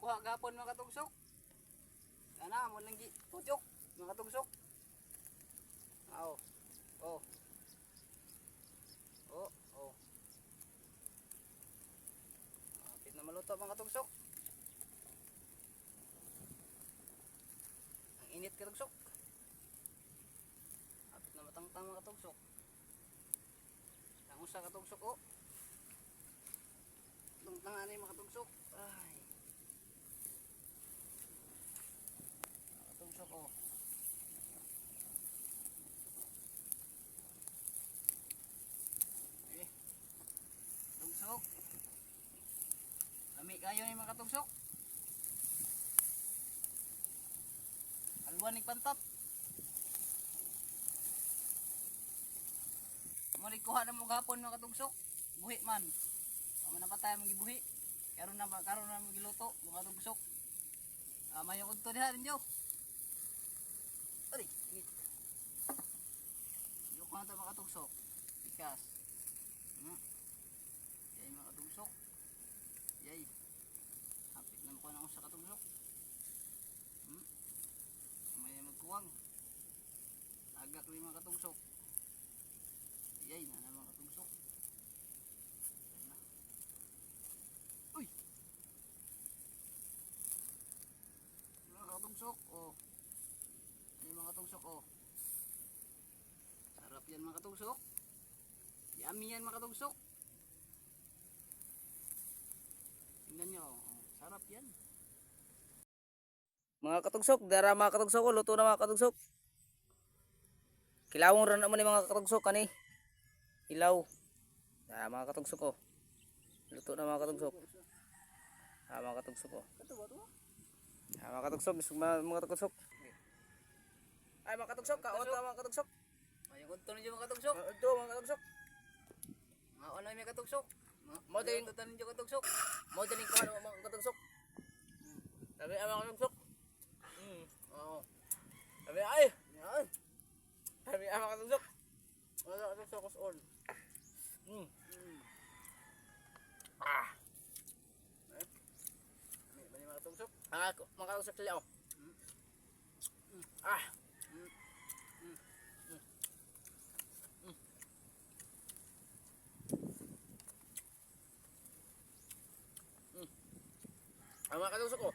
kuha gapon mga katugsok. Ana mo nang tutok mga katugsok. Aw. Oh. Oh, oh. Kapit na maluto mga katugsok. Ang init katugsok. Kapit na matangtang mga katugsok. Ang usa katugsok oh. Tangtang ani mga katugsok. Ay. Mga katugsok oh. Eh. Tugsok. Lami kayo ni mga katugsok. Alwan ni pantat. Muli kuha na mo gapon mga katugsok. Buhi man. Amo na pa tayo magibuhi. Karon na magiluto mga katugsok. Mayo udto diha ninyo. Ari, init. Yok na ta mga katugsok. Pikas. Yay mga katugsok. Yay. Hapit na ko na sa katugsok. May magkuwang. Agak rin mga katugsok. Yay na mga katugsok. Uy. Mga katugsok oh. Ay mga katugsok oh. Sarap yan mga katugsok. Yummy yan mga katugsok. Tingnan nyo oh. Sarap yan. Mga katugsok, dara mga katugsok, luto na mga katugsok. Kilawong ran naman ni mga katugsok kani. Ilaw. Dara mga katugsok ko. Luto na mga katugsok. Mga katugsok ko. Mga katugsok, mga katugsok. Ay mga katugsok, kaot mga katugsok. Ay kunto ninyo mga katugsok. Ito mga katugsok. Maon na mga katugsok. Mo din tutan ninyo katugsok. Mo din ko mga katugsok. Sabi mga katugsok. Oo. Sabi ay. Yan. Sabi mga katugsok. Wala katugsok ko on. Ah. May mga katugsok. Mga katugsok sila oh. Ah. Ang mga katugsok ko.